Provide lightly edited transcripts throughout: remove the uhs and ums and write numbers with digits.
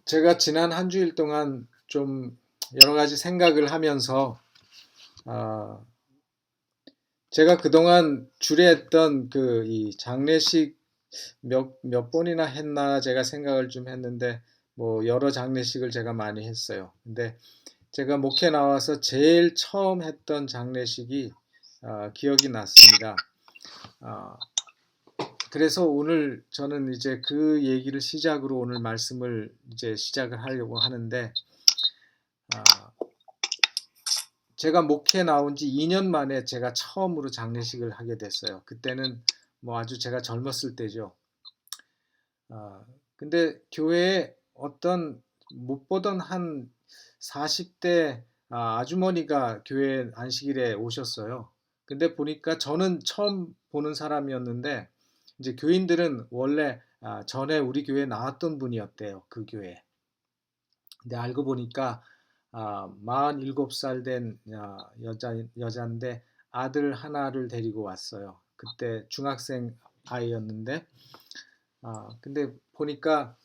제가 지난 한 주일 동안 좀 여러 가지 생각을 하면서, 어, 제가 그동안 주례했던 이 장례식 몇 번이나 했나 제가 생각을 좀 했는데, 뭐 여러 장례식을 제가 많이 했어요. 근데 제가 목회 나와서 제일 처음 했던 장례식이 기억이 났습니다. 어, 그래서 오늘 저는 이제 그 얘기를 시작으로 오늘 말씀을 이제 시작을 하려고 하는데, 어, 제가 목회 나온 지 2년 만에 제가 처음으로 장례식을 하게 됐어요. 그때는 뭐 아주 제가 젊었을 때죠. 근데 교회에 어떤 못 보던 한 40대 아주머니가 교회 안식일에 오셨어요. 근데 보니까 저는 처음 보는 사람이었는데 이제 교인들은 원래 전에 우리 교회에 나왔던 분이었대요. 그 교회. 근데 알고 보니까 47살 된 여자인데 아들 하나를 데리고 왔어요. 그때 중학생 아이였는데 근데 보니까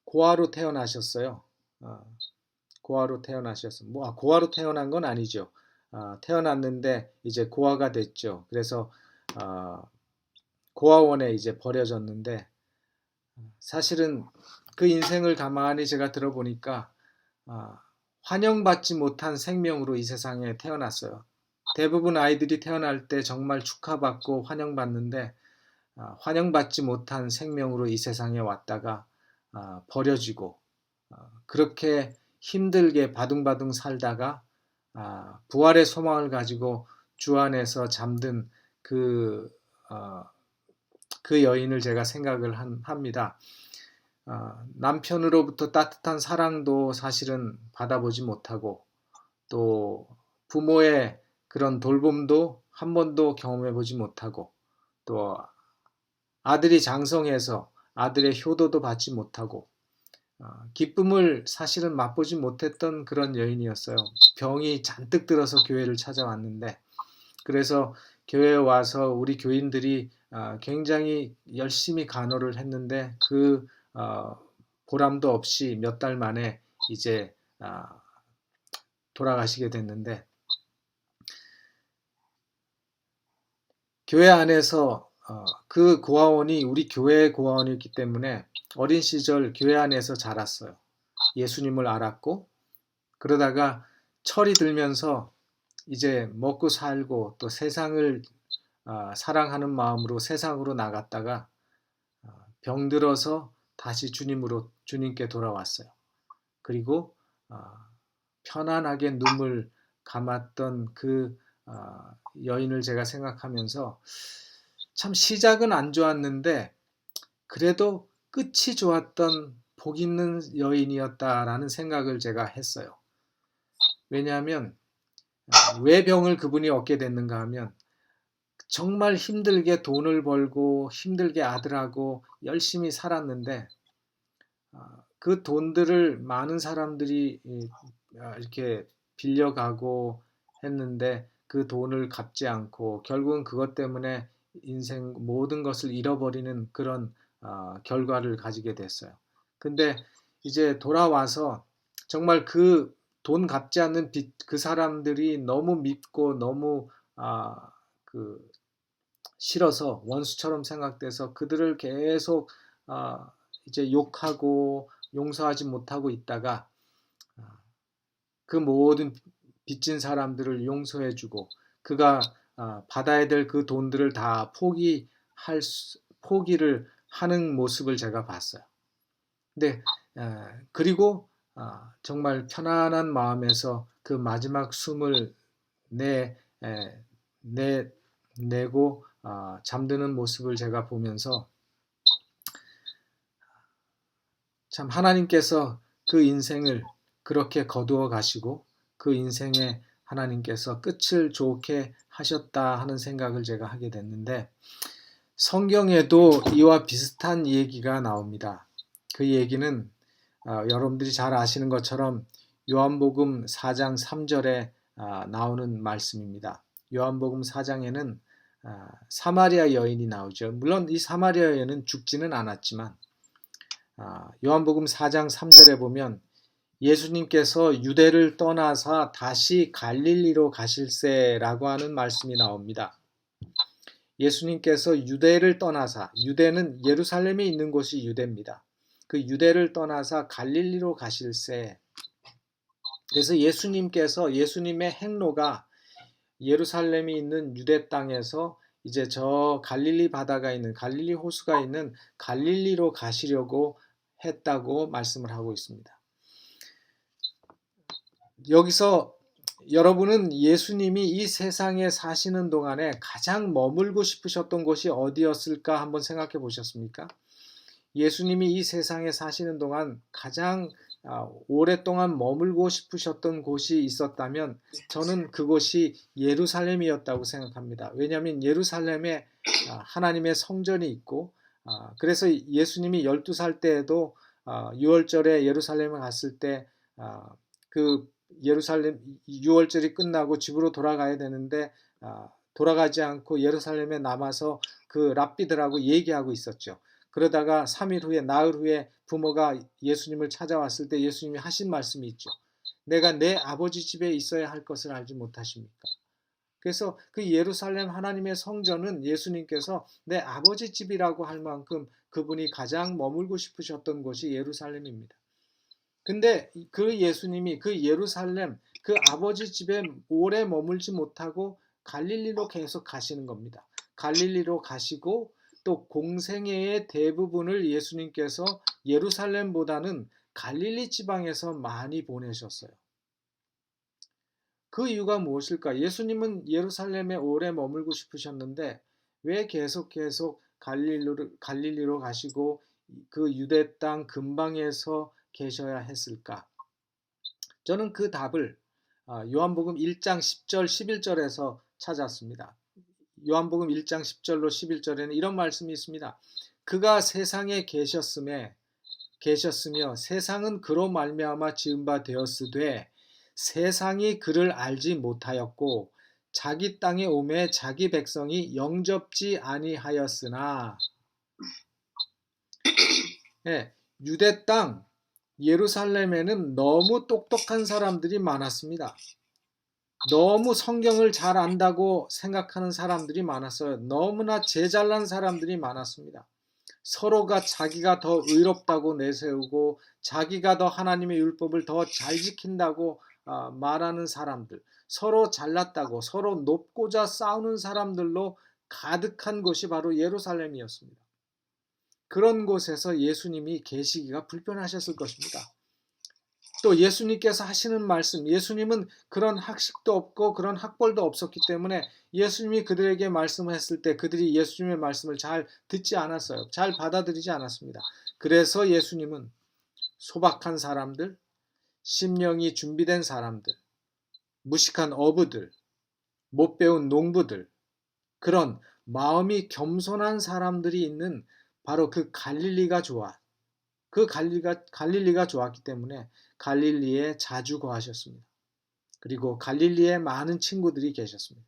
고아로 태어나셨어요. 아, 고아로 태어나셨어요. 뭐 고아로 태어난 건 아니죠. 태어났는데 이제 고아가 됐죠. 그래서 아, 고아원에 이제 버려졌는데 사실은 그 인생을 가만히 제가 들어보니까 아, 환영받지 못한 생명으로 이 세상에 태어났어요. 대부분 아이들이 태어날 때 정말 축하받고 환영받는데 환영받지 못한 생명으로 이 세상에 왔다가 버려지고 그렇게 힘들게 바둥바둥 살다가 부활의 소망을 가지고 주 안에서 잠든 그, 어, 그 여인을 제가 생각을 합니다. 남편으로부터 따뜻한 사랑도 사실은 받아보지 못하고 또 부모의 그런 돌봄도 한 번도 경험해보지 못하고 또 아들이 장성해서 아들의 효도도 받지 못하고 기쁨을 사실은 맛보지 못했던 그런 여인이었어요. 병이 잔뜩 들어서 교회를 찾아왔는데 그래서 교회에 와서 우리 교인들이 굉장히 열심히 간호를 했는데 그 보람도 없이 몇 달 만에 이제 돌아가시게 됐는데 교회 안에서 그 고아원이 우리 교회의 고아원이었기 때문에 어린 시절 교회 안에서 자랐어요. 예수님을 알았고 그러다가 철이 들면서 이제 먹고 살고 또 세상을 사랑하는 마음으로 세상으로 나갔다가 병들어서 다시 주님께 돌아왔어요. 그리고 편안하게 눈물 감았던 그 여인을 제가 생각하면서 참 시작은 안 좋았는데 그래도 끝이 좋았던 복 있는 여인이었다라는 생각을 제가 했어요. 왜냐하면 왜 병을 그분이 얻게 됐는가 하면 정말 힘들게 돈을 벌고 힘들게 아들하고 열심히 살았는데 그 돈들을 많은 사람들이 이렇게 빌려가고 했는데 그 돈을 갚지 않고 결국은 그것 때문에 인생 모든 것을 잃어버리는 그런 결과를 가지게 됐어요. 근데 이제 돌아와서 정말 그 돈 갚지 않는 그 사람들이 너무 밉고 너무 그 싫어서 원수처럼 생각돼서 그들을 계속 이제 욕하고 용서하지 못하고 있다가 그 모든 빚진 사람들을 용서해주고 그가 받아야 될 그 돈들을 다 포기를 하는 모습을 제가 봤어요. 근데 그리고 정말 편안한 마음에서 그 마지막 숨을 내, 내고 잠드는 모습을 제가 보면서 참 하나님께서 그 인생을 그렇게 거두어 가시고 그 인생에 하나님께서 끝을 좋게 하셨다 하는 생각을 제가 하게 됐는데 성경에도 이와 비슷한 얘기가 나옵니다. 그 얘기는 여러분들이 잘 아시는 것처럼 요한복음 4장 3절에 나오는 말씀입니다. 요한복음 4장에는 사마리아 여인이 나오죠. 물론 이 사마리아 여인은 죽지는 않았지만 요한복음 4장 3절에 보면 예수님께서 유대를 떠나사 다시 갈릴리로 가실세라고 하는 말씀이 나옵니다. 예수님께서 유대를 떠나사, 유대는 예루살렘에 있는 곳이 유대입니다. 그 유대를 떠나사 갈릴리로 가실세. 그래서 예수님의 행로가 예루살렘이 있는 유대 땅에서 이제 저 갈릴리 바다가 있는, 갈릴리 호수가 있는 갈릴리로 가시려고 했다고 말씀을 하고 있습니다. 여기서 여러분은 예수님이 이 세상에 사시는 동안에 가장 머물고 싶으셨던 곳이 어디였을까 한번 생각해 보셨습니까? 예수님이 이 세상에 사시는 동안 가장 오랫동안 머물고 싶으셨던 곳이 있었다면 저는 그곳이 예루살렘이었다고 생각합니다. 왜냐하면 예루살렘에 하나님의 성전이 있고, 그래서 예수님이 12살 때에도 6월절에 예루살렘에 갔을 때 그 예루살렘 6월절이 끝나고 집으로 돌아가야 되는데 돌아가지 않고 예루살렘에 남아서 그 랍비들하고 얘기하고 있었죠. 그러다가 3일 후에, 나흘 후에 부모가 예수님을 찾아왔을 때 예수님이 하신 말씀이 있죠. 내가 내 아버지 집에 있어야 할 것을 알지 못하십니까? 그래서 그 예루살렘 하나님의 성전은 예수님께서 내 아버지 집이라고 할 만큼 그분이 가장 머물고 싶으셨던 곳이 예루살렘입니다. 근데 그 예수님이 그 예루살렘, 그 아버지 집에 오래 머물지 못하고 갈릴리로 계속 가시는 겁니다. 갈릴리로 가시고 또 공생애의 대부분을 예수님께서 예루살렘보다는 갈릴리 지방에서 많이 보내셨어요. 그 이유가 무엇일까? 예수님은 예루살렘에 오래 머물고 싶으셨는데 왜 계속 갈릴리로 가시고 그 유대 땅 근방에서 계셔야 했을까? 저는 그 답을 요한복음 1장 10절 11절에서 찾았습니다. 요한복음 1장 10절로 11절에는 이런 말씀이 있습니다. 그가 세상에 계셨으며 세상은 그로 말미암아 지은 바 되었으되 세상이 그를 알지 못하였고 자기 땅에 오매 자기 백성이 영접지 아니하였으나. 네, 유대 땅 예루살렘에는 너무 똑똑한 사람들이 많았습니다. 너무 성경을 잘 안다고 생각하는 사람들이 많았어요. 너무나 제잘난 사람들이 많았습니다. 서로가 자기가 더 의롭다고 내세우고 자기가 더 하나님의 율법을 더 잘 지킨다고 말하는 사람들, 서로 잘났다고 서로 높고자 싸우는 사람들로 가득한 곳이 바로 예루살렘이었습니다. 그런 곳에서 예수님이 계시기가 불편하셨을 것입니다. 또 예수님께서 하시는 말씀, 예수님은 그런 학식도 없고 그런 학벌도 없었기 때문에 예수님이 그들에게 말씀했을 때 그들이 예수님의 말씀을 잘 듣지 않았어요. 잘 받아들이지 않았습니다. 그래서 예수님은 소박한 사람들, 심령이 준비된 사람들, 무식한 어부들, 못 배운 농부들, 그런 마음이 겸손한 사람들이 있는 바로 그 갈릴리가 좋았기 때문에 갈릴리에 자주 거하셨습니다. 그리고 갈릴리에 많은 친구들이 계셨습니다.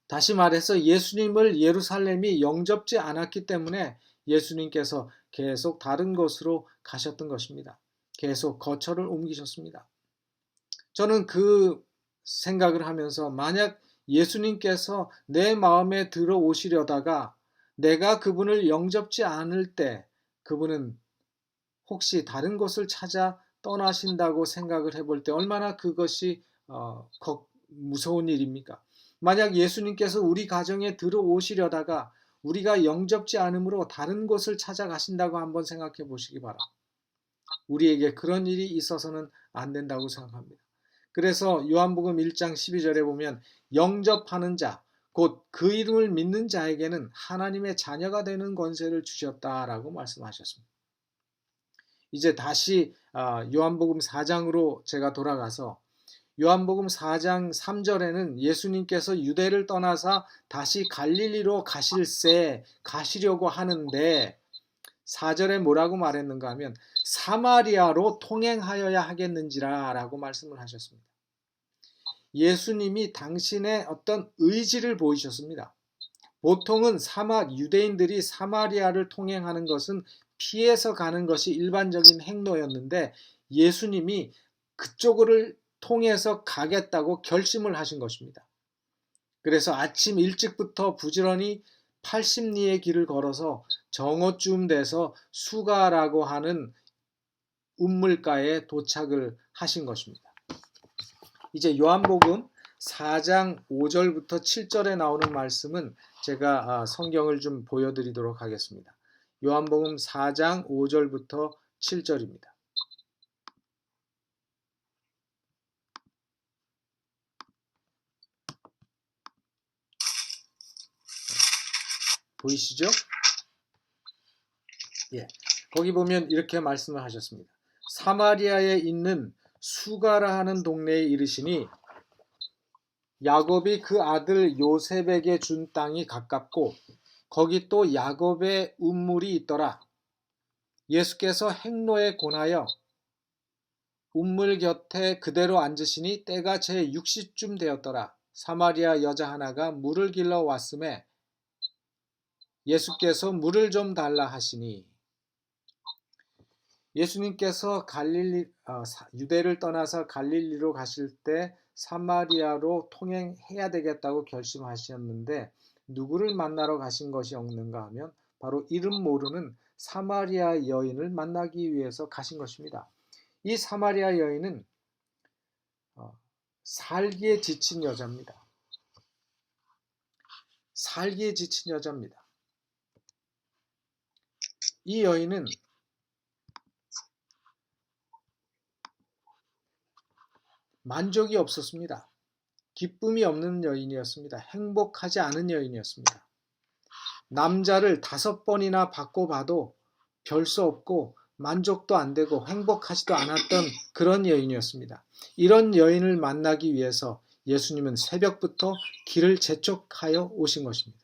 다시 말해서 예수님을 예루살렘이 영접지 않았기 때문에 예수님께서 계속 다른 곳으로 가셨던 것입니다. 계속 거처를 옮기셨습니다. 저는 그 생각을 하면서 만약 예수님께서 내 마음에 들어오시려다가 내가 그분을 영접지 않을 때 그분은 혹시 다른 곳을 찾아 떠나신다고 생각을 해볼 때 얼마나 그것이 무서운 일입니까? 만약 예수님께서 우리 가정에 들어오시려다가 우리가 영접지 않으므로 다른 곳을 찾아가신다고 한번 생각해 보시기 바랍니다. 우리에게 그런 일이 있어서는 안 된다고 생각합니다. 그래서 요한복음 1장 12절에 보면 영접하는 자, 곧 그 이름을 믿는 자에게는 하나님의 자녀가 되는 권세를 주셨다라고 말씀하셨습니다. 이제 다시 요한복음 4장으로 제가 돌아가서 요한복음 4장 3절에는 예수님께서 유대를 떠나서 다시 갈릴리로 가시려고 하는데 4절에 뭐라고 말했는가 하면 사마리아로 통행하여야 하겠는지라 라고 말씀을 하셨습니다. 예수님이 당신의 어떤 의지를 보이셨습니다. 보통은 유대인들이 사마리아를 통행하는 것은 피해서 가는 것이 일반적인 행로였는데 예수님이 그쪽을 통해서 가겠다고 결심을 하신 것입니다. 그래서 아침 일찍부터 부지런히 80리의 길을 걸어서 정오쯤 돼서 수가라고 하는 운물가에 도착을 하신 것입니다. 이제 요한복음 4장 5절부터 7절에 나오는 말씀은 제가 성경을 좀 보여드리도록 하겠습니다. 요한복음 4장 5절부터 7절입니다. 보이시죠? 예. 거기 보면 이렇게 말씀을 하셨습니다. 사마리아에 있는 수가라 하는 동네에 이르시니 야곱이 그 아들 요셉에게 준 땅이 가깝고 거기 또 야곱의 운물이 있더라. 예수께서 행로에 권하여 운물 곁에 그대로 앉으시니 때가 제 60쯤 되었더라. 사마리아 여자 하나가 물을 길러 왔음에 예수께서 물을 좀 달라 하시니 예수님께서 유대를 떠나서 갈릴리로 가실 때 사마리아로 통행해야 되겠다고 결심하셨는데 누구를 만나러 가신 것이 없는가 하면 바로 이름 모르는 사마리아 여인을 만나기 위해서 가신 것입니다. 이 사마리아 여인은 살기에 지친 여자입니다. 살기에 지친 여자입니다. 이 여인은 만족이 없었습니다. 기쁨이 없는 여인이었습니다. 행복하지 않은 여인이었습니다. 남자를 5번이나 바꿔봐도 별 수 없고 만족도 안 되고 행복하지도 않았던 그런 여인이었습니다. 이런 여인을 만나기 위해서 예수님은 새벽부터 길을 재촉하여 오신 것입니다.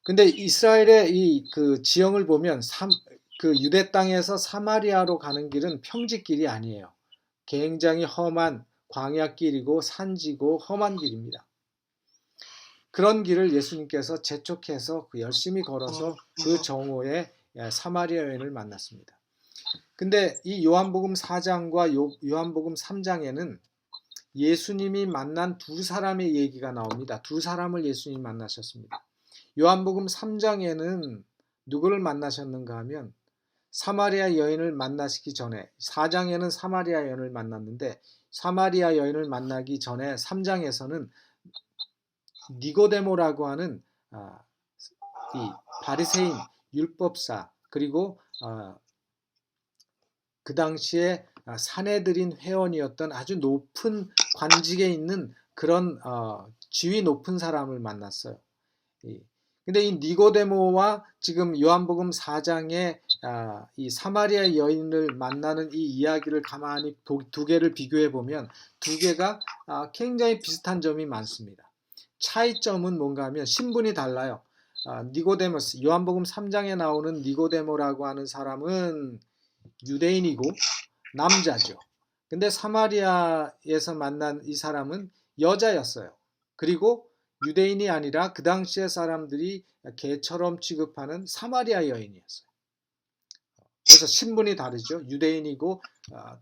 근데 이스라엘의 그 지형을 보면 그 유대 땅에서 사마리아로 가는 길은 평지길이 아니에요. 굉장히 험한 광야길이고 산지고 험한 길입니다. 그런 길을 예수님께서 재촉해서 열심히 걸어서 그 정오에 사마리아 여인을 만났습니다. 근데 이 요한복음 4장과 요한복음 3장에는 예수님이 만난 두 사람의 얘기가 나옵니다. 두 사람을 예수님이 만나셨습니다. 요한복음 3장에는 누구를 만나셨는가 하면 사마리아 여인을 만나시기 전에 4장에는 사마리아 여인을 만났는데 사마리아 여인을 만나기 전에 3장에서는 니고데모라고 하는 이 바리새인 율법사 그리고 그 당시에 산헤드린 회원이었던 아주 높은 관직에 있는 그런 지위 높은 사람을 만났어요. 근데 이 니고데모와 지금 요한복음 4장에 이 사마리아 여인을 만나는 이 이야기를 가만히 두 개를 비교해 보면 두 개가 굉장히 비슷한 점이 많습니다. 차이점은 뭔가 하면 신분이 달라요. 니고데모스, 요한복음 3장에 나오는 니고데모라고 하는 사람은 유대인이고 남자죠. 근데 사마리아에서 만난 이 사람은 여자였어요. 그리고 유대인이 아니라 그 당시의 사람들이 개처럼 취급하는 사마리아 여인이었어요. 그래서 신분이 다르죠. 유대인이고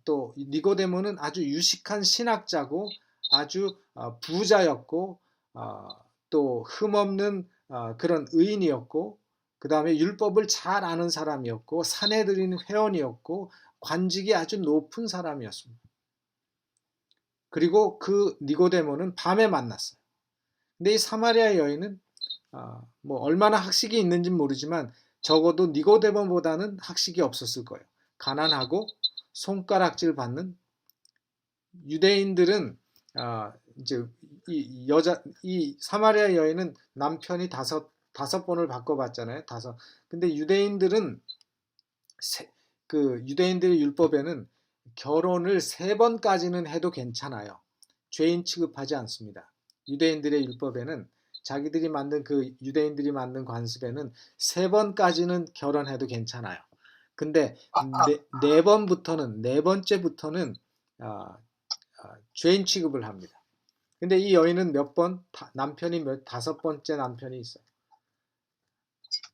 또 니고데모는 아주 유식한 신학자고 아주 부자였고 또 흠없는 그런 의인이었고 그 다음에 율법을 잘 아는 사람이었고 산헤드린 회원이었고 관직이 아주 높은 사람이었습니다. 그리고 그 니고데모는 밤에 만났어요. 근데 이 사마리아 여인은 뭐 얼마나 학식이 있는지 모르지만 적어도 니고데모보다는 학식이 없었을 거예요. 가난하고 손가락질 받는 유대인들은 이제 이 사마리아 여인은 남편이 다섯 번을 바꿔봤잖아요. 근데 유대인들은 그 유대인들의 율법에는 결혼을 3번까지는 해도 괜찮아요. 죄인 취급하지 않습니다. 유대인들의 율법에는 자기들이 만든 그 유대인들이 만든 관습에는 3번까지는 결혼해도 괜찮아요. 근데 네 번째부터는 죄인 취급을 합니다. 근데 이 여인은 남편이 5번째 남편이 있어요.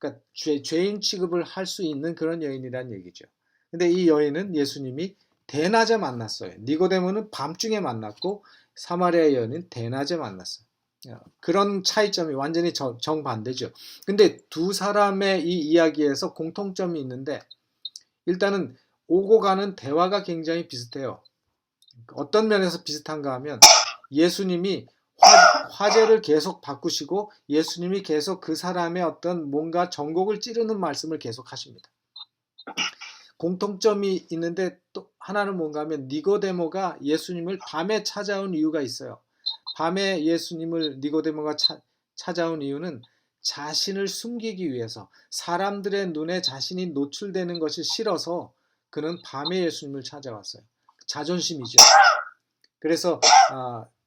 그러니까 죄인 취급을 할 수 있는 그런 여인이란 얘기죠. 근데 이 여인은 예수님이 대낮에 만났어요. 니고데모는 밤중에 만났고 사마리아 여인은 대낮에 만났어요. 그런 차이점이 완전히 정반대죠. 근데 두 사람의 이 이야기에서 공통점이 있는데 일단은 오고 가는 대화가 굉장히 비슷해요. 어떤 면에서 비슷한가 하면 예수님이 화제를 계속 바꾸시고 예수님이 계속 그 사람의 어떤 뭔가 전곡을 찌르는 말씀을 계속 하십니다. 공통점이 있는데 또 하나는 뭔가 하면 니고데모가 예수님을 밤에 찾아온 이유가 있어요. 밤에 예수님을 니고데모가 찾아온 이유는 자신을 숨기기 위해서 사람들의 눈에 자신이 노출되는 것이 싫어서 그는 밤에 예수님을 찾아왔어요. 자존심이죠. 그래서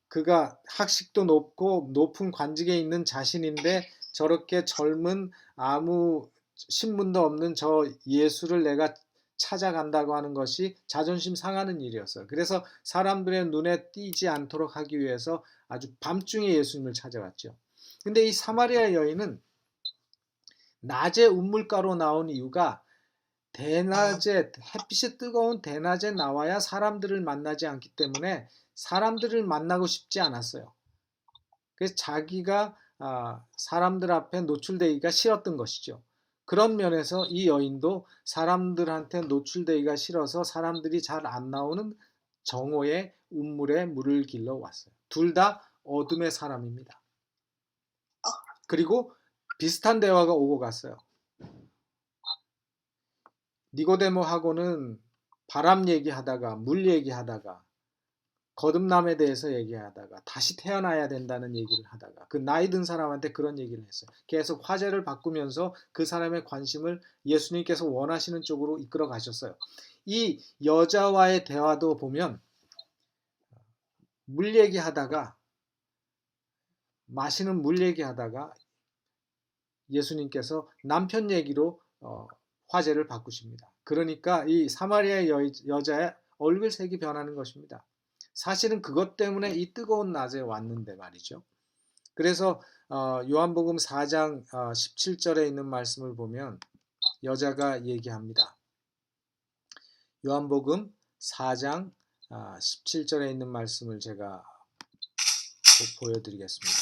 그가 학식도 높고 높은 관직에 있는 자신인데 저렇게 젊은 아무 신분도 없는 저 예수를 내가 찾아간다고 하는 것이 자존심 상하는 일이었어요. 그래서 사람들의 눈에 띄지 않도록 하기 위해서 아주 밤중에 예수님을 찾아왔죠. 근데 이 사마리아 여인은 낮에 우물가로 나온 이유가 대낮에 햇빛이 뜨거운 대낮에 나와야 사람들을 만나지 않기 때문에 사람들을 만나고 싶지 않았어요. 그래서 자기가 사람들 앞에 노출되기가 싫었던 것이죠. 그런 면에서 이 여인도 사람들한테 노출되기가 싫어서 사람들이 잘 안 나오는 정오의 우물에 물을 길러 왔어요. 둘 다 어둠의 사람입니다. 그리고 비슷한 대화가 오고 갔어요. 니고데모하고는 바람 얘기하다가 물 얘기하다가 거듭남에 대해서 얘기하다가 다시 태어나야 된다는 얘기를 하다가 그 나이 든 사람한테 그런 얘기를 했어요. 계속 화제를 바꾸면서 그 사람의 관심을 예수님께서 원하시는 쪽으로 이끌어 가셨어요. 이 여자와의 대화도 보면 물 얘기하다가 마시는 물 얘기하다가 예수님께서 남편 얘기로 화제를 바꾸십니다. 그러니까 이 사마리아 여자의 얼굴색이 변하는 것입니다. 사실은 그것 때문에 이 뜨거운 낮에 왔는데 말이죠. 그래서 요한복음 4장 17절에 있는 말씀을 보면 여자가 얘기합니다. 요한복음 4장 17절에 있는 말씀을 제가 보여드리겠습니다.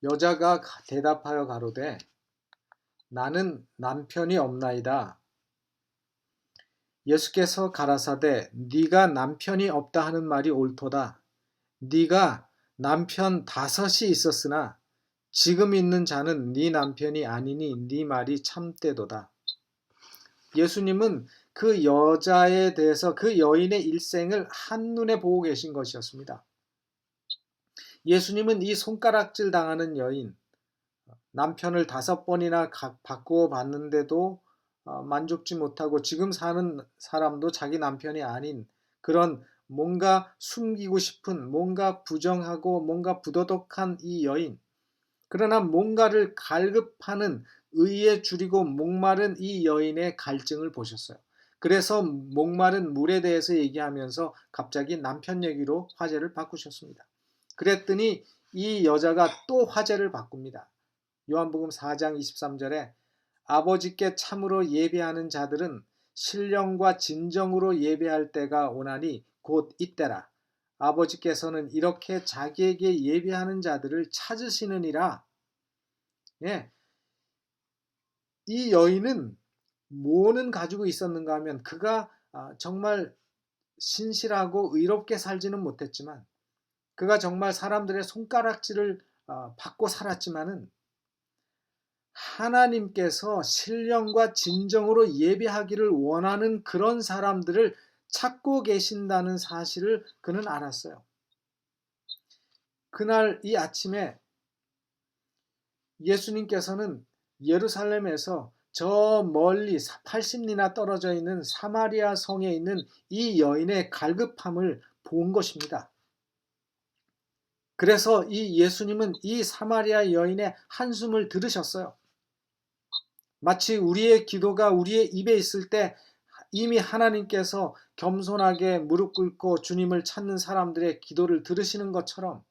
여자가 대답하여 가로되 나는 남편이 없나이다. 예수께서 가라사대 네가 남편이 없다 하는 말이 옳도다. 네가 남편 5이 있었으나 지금 있는 자는 네 남편이 아니니 네 말이 참되도다. 예수님은 그 여자에 대해서 그 여인의 일생을 한눈에 보고 계신 것이었습니다. 예수님은 이 손가락질 당하는 여인, 남편을 5번이나 바꾸어 봤는데도 만족지 못하고 지금 사는 사람도 자기 남편이 아닌 그런 뭔가 숨기고 싶은 뭔가 부정하고 뭔가 부도덕한 이 여인, 그러나 뭔가를 갈급하는 의에 줄이고 목마른 이 여인의 갈증을 보셨어요. 그래서 목마른 물에 대해서 얘기하면서 갑자기 남편 얘기로 화제를 바꾸셨습니다. 그랬더니 이 여자가 또 화제를 바꿉니다. 요한복음 4장 23절에 아버지께 참으로 예배하는 자들은 신령과 진정으로 예배할 때가 오나니 곧 이때라. 아버지께서는 이렇게 자기에게 예배하는 자들을 찾으시느니라. 예, 이 여인은 뭐는 가지고 있었는가 하면 그가 정말 신실하고 의롭게 살지는 못했지만 그가 정말 사람들의 손가락질을 받고 살았지만은 하나님께서 신령과 진정으로 예배하기를 원하는 그런 사람들을 찾고 계신다는 사실을 그는 알았어요. 그날 이 아침에 예수님께서는 예루살렘에서 저 멀리 80리나 떨어져 있는 사마리아 성에 있는 이 여인의 갈급함을 본 것입니다. 그래서 이 예수님은 이 사마리아 여인의 한숨을 들으셨어요. 마치 우리의 기도가 우리의 입에 있을 때 이미 하나님께서 겸손하게 무릎 꿇고 주님을 찾는 사람들의 기도를 들으시는 것처럼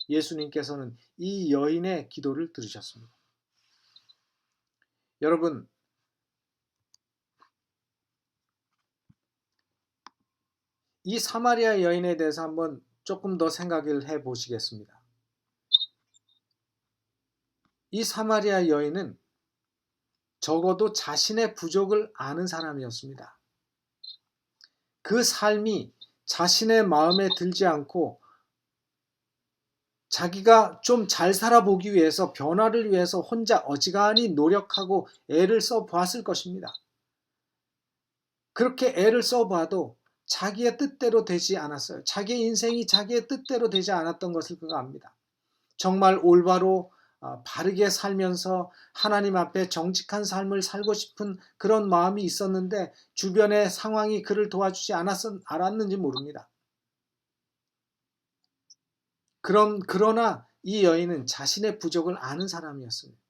예수님께서는 이 여인의 기도를 들으셨습니다. 여러분, 이 사마리아 여인에 대해서 한번 조금 더 생각을 해 보시겠습니다. 이 사마리아 여인은 적어도 자신의 부족을 아는 사람이었습니다. 그 삶이 자신의 마음에 들지 않고 자기가 좀 잘 살아보기 위해서, 변화를 위해서 혼자 어지간히 노력하고 애를 써보았을 것입니다. 그렇게 애를 써봐도 자기의 뜻대로 되지 않았어요. 자기의 인생이 자기의 뜻대로 되지 않았던 것을 그가 압니다. 정말 올바로 바르게 살면서 하나님 앞에 정직한 삶을 살고 싶은 그런 마음이 있었는데 주변의 상황이 그를 도와주지 않았는지 모릅니다. 그러나 이 여인은 자신의 부족을 아는 사람이었습니다.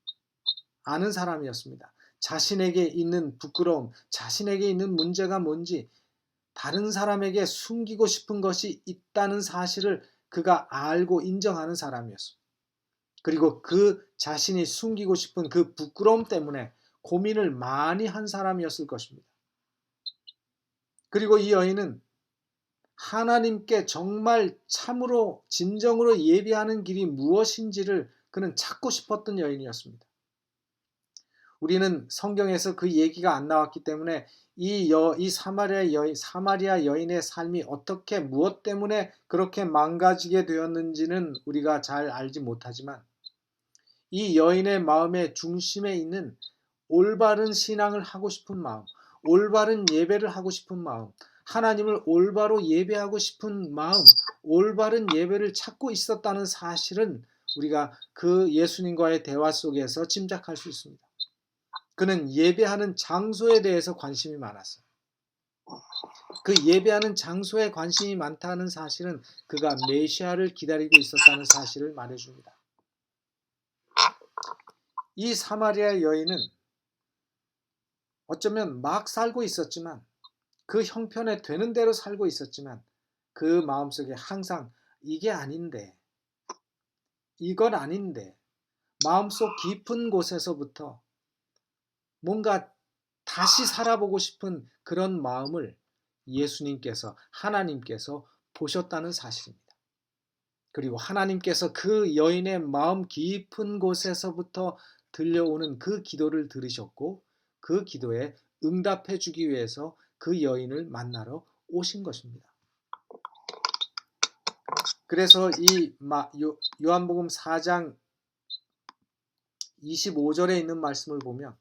자신에게 있는 부끄러움, 자신에게 있는 문제가 뭔지, 다른 사람에게 숨기고 싶은 것이 있다는 사실을 그가 알고 인정하는 사람이었습니다. 그리고 그 자신이 숨기고 싶은 그 부끄러움 때문에 고민을 많이 한 사람이었을 것입니다. 그리고 이 여인은 하나님께 정말 참으로 진정으로 예배하는 길이 무엇인지를 그는 찾고 싶었던 여인이었습니다. 우리는 성경에서 그 얘기가 안 나왔기 때문에 이 사마리아 여인의 삶이 어떻게 무엇 때문에 그렇게 망가지게 되었는지는 우리가 잘 알지 못하지만 이 여인의 마음의 중심에 있는 올바른 신앙을 하고 싶은 마음, 올바른 예배를 하고 싶은 마음, 하나님을 올바로 예배하고 싶은 마음, 올바른 예배를 찾고 있었다는 사실은 우리가 그 예수님과의 대화 속에서 짐작할 수 있습니다. 그는 예배하는 장소에 대해서 관심이 많았어요. 그 예배하는 장소에 관심이 많다는 사실은 그가 메시아를 기다리고 있었다는 사실을 말해줍니다. 이 사마리아 여인은 어쩌면 막 살고 있었지만, 그 형편에 되는 대로 살고 있었지만 그 마음속에 항상 이게 아닌데, 이건 아닌데, 마음속 깊은 곳에서부터 뭔가 다시 살아보고 싶은 그런 마음을 예수님께서, 하나님께서 보셨다는 사실입니다. 그리고 하나님께서 그 여인의 마음 깊은 곳에서부터 들려오는 그 기도를 들으셨고 그 기도에 응답해 주기 위해서 그 여인을 만나러 오신 것입니다. 그래서 이 요한복음 4장 25절에 있는 말씀을 보면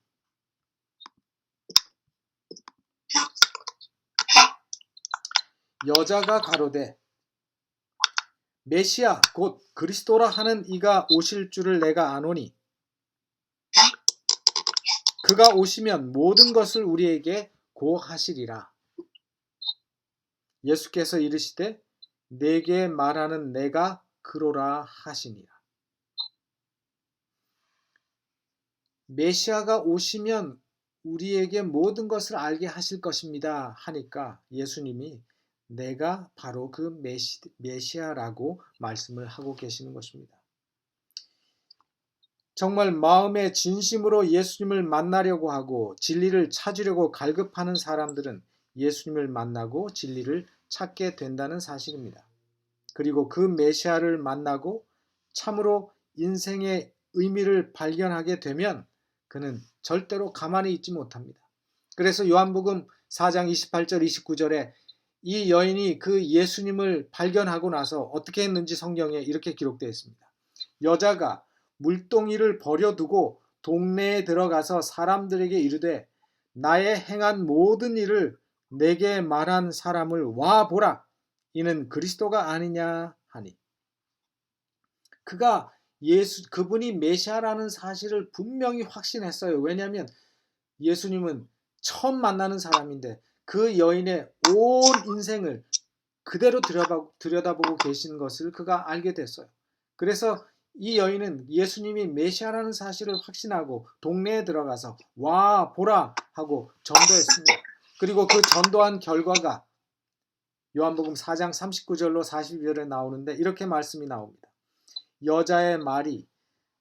여자가 가로되 메시아 곧 그리스도라 하는 이가 오실 줄을 내가 아노니 그가 오시면 모든 것을 우리에게 고하시리라. 예수께서 이르시되 내게 말하는 내가 그로라 하시니라. 메시아가 오시면 우리에게 모든 것을 알게 하실 것입니다 하니까 예수님이 내가 바로 그 메시아라고 말씀을 하고 계시는 것입니다. 정말 마음의 진심으로 예수님을 만나려고 하고 진리를 찾으려고 갈급하는 사람들은 예수님을 만나고 진리를 찾게 된다는 사실입니다. 그리고 그 메시아를 만나고 참으로 인생의 의미를 발견하게 되면 그는 절대로 가만히 있지 못합니다. 그래서 요한복음 4장 28절 29절에 이 여인이 그 예수님을 발견하고 나서 어떻게 했는지 성경에 이렇게 기록되어 있습니다. 여자가 물동이를 버려두고 동네에 들어가서 사람들에게 이르되 나의 행한 모든 일을 내게 말한 사람을 와 보라. 이는 그리스도가 아니냐 하니. 그분이 메시아라는 사실을 분명히 확신했어요. 왜냐하면 예수님은 처음 만나는 사람인데 그 여인의 온 인생을 그대로 들여다보고 계신 것을 그가 알게 됐어요. 그래서 이 여인은 예수님이 메시아라는 사실을 확신하고 동네에 들어가서 와 보라 하고 전도했습니다. 그리고 그 전도한 결과가 요한복음 4장 39절로 40절에 나오는데 이렇게 말씀이 나옵니다. 여자의 말이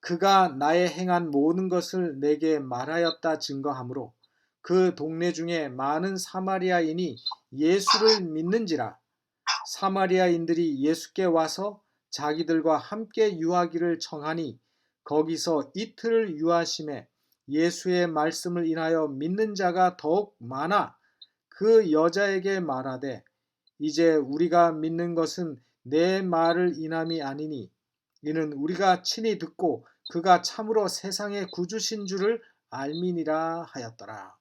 그가 나의 행한 모든 것을 내게 말하였다 증거하므로 그 동네 중에 많은 사마리아인이 예수를 믿는지라. 사마리아인들이 예수께 와서 자기들과 함께 유하기를 청하니 거기서 이틀을 유하심에 예수의 말씀을 인하여 믿는 자가 더욱 많아 그 여자에게 말하되 이제 우리가 믿는 것은 내 말을 인함이 아니니 이는 우리가 친히 듣고 그가 참으로 세상의 구주신 줄을 알미니라 하였더라.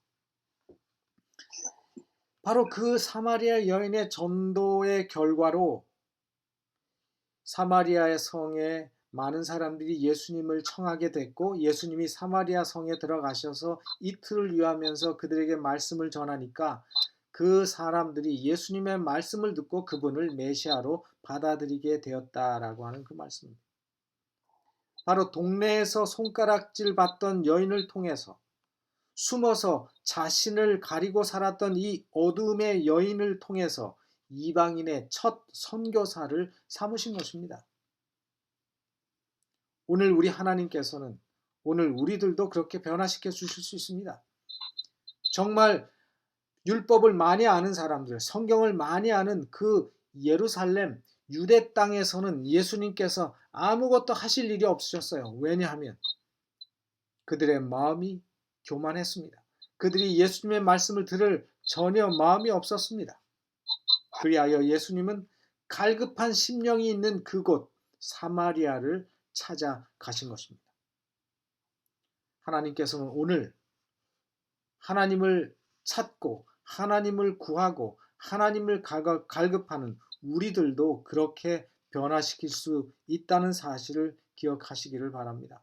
바로 그 사마리아 여인의 전도의 결과로 사마리아의 성에 많은 사람들이 예수님을 청하게 됐고 예수님이 사마리아 성에 들어가셔서 이틀을 유하면서 그들에게 말씀을 전하니까 그 사람들이 예수님의 말씀을 듣고 그분을 메시아로 받아들이게 되었다라고 하는 그 말씀입니다. 바로 동네에서 손가락질 받던 여인을 통해서 숨어서 자신을 가리고 살았던 이 어둠의 여인을 통해서 이방인의 첫 선교사를 삼으신 것입니다. 오늘 우리 하나님께서는 오늘 우리들도 그렇게 변화시켜 주실 수 있습니다. 정말 율법을 많이 아는 사람들, 성경을 많이 아는 그 예루살렘 유대 땅에서는 예수님께서 아무것도 하실 일이 없으셨어요. 왜냐하면 그들의 마음이 교만했습니다. 그들이 예수님의 말씀을 들을 전혀 마음이 없었습니다. 그리하여 예수님은 갈급한 심령이 있는 그곳 사마리아를 찾아가신 것입니다. 하나님께서는 오늘 하나님을 찾고 하나님을 구하고 하나님을 갈급하는 우리들도 그렇게 변화시킬 수 있다는 사실을 기억하시기를 바랍니다.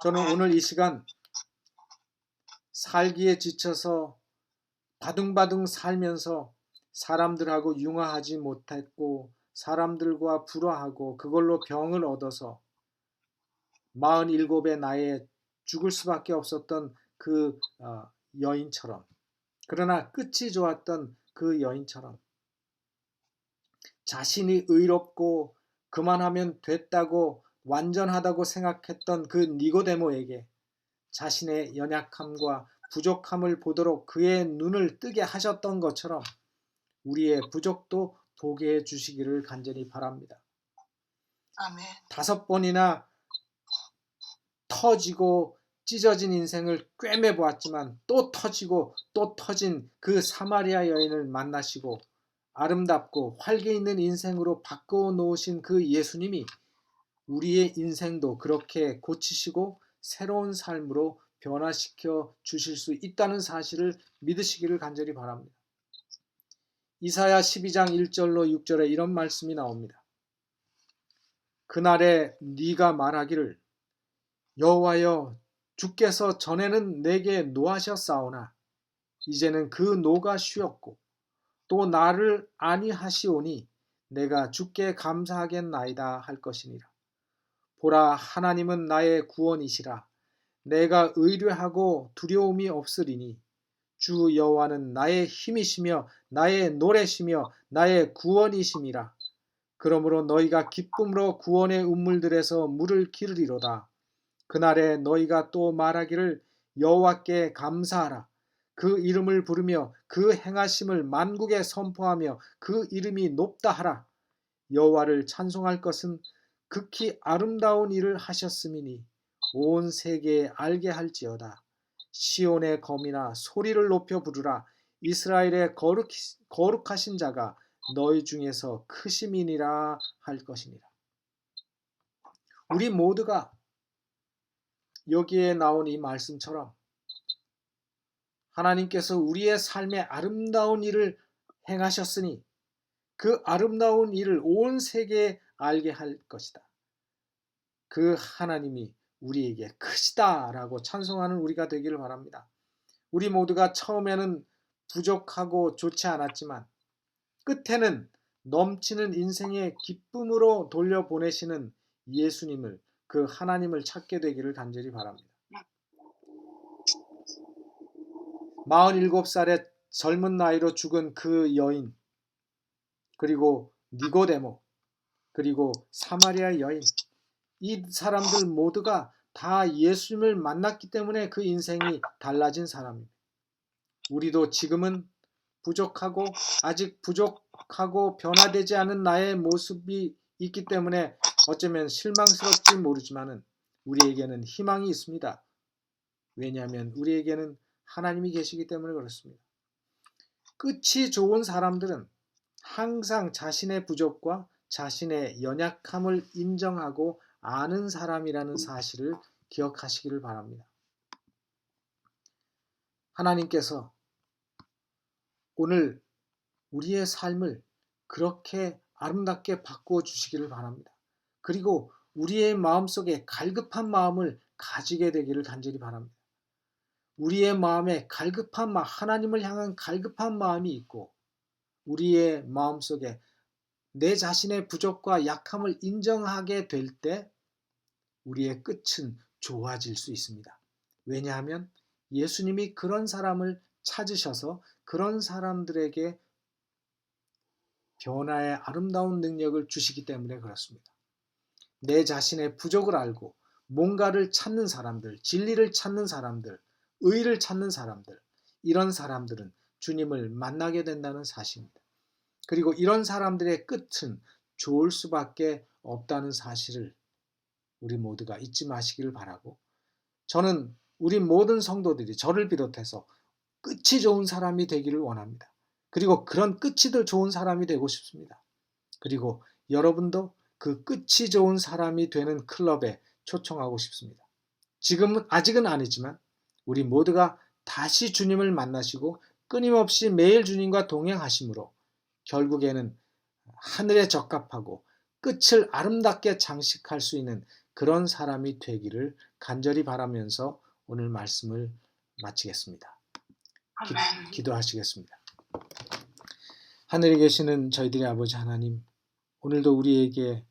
저는 오늘 이 시간 살기에 지쳐서 바둥바둥 살면서 사람들하고 융화하지 못했고 사람들과 불화하고 그걸로 병을 얻어서 47의 나이에 죽을 수밖에 없었던 그 여인처럼, 그러나 끝이 좋았던 그 여인처럼 자신이 의롭고 그만하면 됐다고 완전하다고 생각했던 그 니고데모에게 자신의 연약함과 부족함을 보도록 그의 눈을 뜨게 하셨던 것처럼 우리의 부족도 보게 해 주시기를 간절히 바랍니다. 아멘. 5번이나 터지고 찢어진 인생을 꿰매 보았지만 또 터지고 또 터진 그 사마리아 여인을 만나시고 아름답고 활기 있는 인생으로 바꿔 놓으신 그 예수님이 우리의 인생도 그렇게 고치시고 새로운 삶으로 변화시켜 주실 수 있다는 사실을 믿으시기를 간절히 바랍니다. 이사야 12장 1절로 6절에 이런 말씀이 나옵니다. 그날에 네가 말하기를 여호와여 주께서 전에는 내게 노하셨사오나 이제는 그 노가 쉬었고 또 나를 아니하시오니 내가 주께 감사하겠나이다 할 것이니라. 보라 하나님은 나의 구원이시라. 내가 의뢰하고 두려움이 없으리니 주 여호와는 나의 힘이시며 나의 노래시며 나의 구원이심이라. 그러므로 너희가 기쁨으로 구원의 운물들에서 물을 기르리로다. 그날에 너희가 또 말하기를 여호와께 감사하라. 그 이름을 부르며 그 행하심을 만국에 선포하며 그 이름이 높다 하라. 여호와를 찬송할 것은 극히 아름다운 일을 하셨음이니 온 세계에 알게 할지어다. 시온의 검이나 소리를 높여 부르라. 이스라엘의 거룩하신 자가 너희 중에서 크심이니라 할 것이니라. 우리 모두가 여기에 나온 이 말씀처럼 하나님께서 우리의 삶에 아름다운 일을 행하셨으니 그 아름다운 일을 온 세계에 알게 할 것이다. 그 하나님이 우리에게 크시다라고 찬송하는 우리가 되기를 바랍니다. 우리 모두가 처음에는 부족하고 좋지 않았지만 끝에는 넘치는 인생의 기쁨으로 돌려보내시는 예수님을, 그 하나님을 찾게 되기를 간절히 바랍니다. 47살의 젊은 나이로 죽은 그 여인, 그리고 니고데모, 그리고 사마리아 여인, 이 사람들 모두가 다 예수님을 만났기 때문에 그 인생이 달라진 사람입니다. 우리도 지금은 부족하고 아직 부족하고 변화되지 않은 나의 모습이 있기 때문에 어쩌면 실망스럽지 모르지만은 우리에게는 희망이 있습니다. 왜냐하면 우리에게는 하나님이 계시기 때문에 그렇습니다. 끝이 좋은 사람들은 항상 자신의 부족과 자신의 연약함을 인정하고 아는 사람이라는 사실을 기억하시기를 바랍니다. 하나님께서 오늘 우리의 삶을 그렇게 아름답게 바꾸어 주시기를 바랍니다. 그리고 우리의 마음속에 갈급한 마음을 가지게 되기를 간절히 바랍니다. 우리의 마음에 갈급한 마음, 하나님을 향한 갈급한 마음이 있고 우리의 마음속에 내 자신의 부족과 약함을 인정하게 될 때 우리의 끝은 좋아질 수 있습니다. 왜냐하면 예수님이 그런 사람을 찾으셔서 그런 사람들에게 변화의 아름다운 능력을 주시기 때문에 그렇습니다. 내 자신의 부족을 알고 뭔가를 찾는 사람들, 진리를 찾는 사람들, 의를 찾는 사람들, 이런 사람들은 주님을 만나게 된다는 사실입니다. 그리고 이런 사람들의 끝은 좋을 수밖에 없다는 사실을 우리 모두가 잊지 마시기를 바라고, 저는 우리 모든 성도들이 저를 비롯해서 끝이 좋은 사람이 되기를 원합니다. 그리고 그런 끝이 더 좋은 사람이 되고 싶습니다. 그리고 여러분도 그 끝이 좋은 사람이 되는 클럽에 초청하고 싶습니다. 지금은 아직은 아니지만 우리 모두가 다시 주님을 만나시고 끊임없이 매일 주님과 동행하심으로 결국에는 하늘에 적합하고 끝을 아름답게 장식할 수 있는 그런 사람이 되기를 간절히 바라면서 오늘 말씀을 마치겠습니다. 기도하시겠습니다. 하늘에 계시는 저희들의 아버지 하나님, 오늘도 우리에게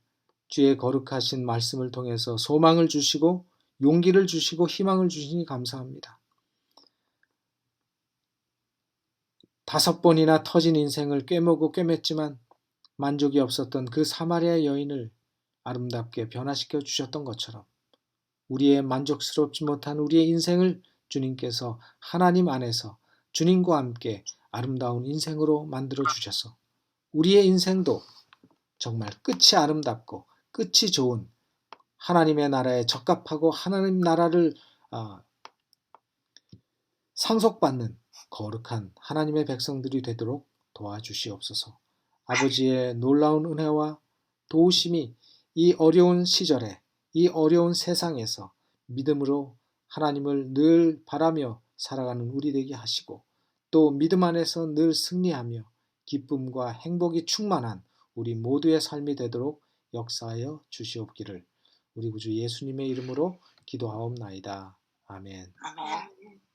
주의 거룩하신 말씀을 통해서 소망을 주시고 용기를 주시고 희망을 주시니 감사합니다. 5번이나 터진 인생을 꿰매고 꿰맸지만 만족이 없었던 그 사마리아 여인을 아름답게 변화시켜 주셨던 것처럼 우리의 만족스럽지 못한 우리의 인생을 주님께서 하나님 안에서 주님과 함께 아름다운 인생으로 만들어 주셔서 우리의 인생도 정말 끝이 아름답고 끝이 좋은 하나님의 나라에 적합하고 하나님 나라를 상속받는 거룩한 하나님의 백성들이 되도록 도와주시옵소서. 아버지의 놀라운 은혜와 도우심이 이 어려운 시절에 이 어려운 세상에서 믿음으로 하나님을 늘 바라며 살아가는 우리 되게 하시고 또 믿음 안에서 늘 승리하며 기쁨과 행복이 충만한 우리 모두의 삶이 되도록 역사하여 주시옵기를 우리 구주 예수님의 이름으로 기도하옵나이다. 아멘. 아멘.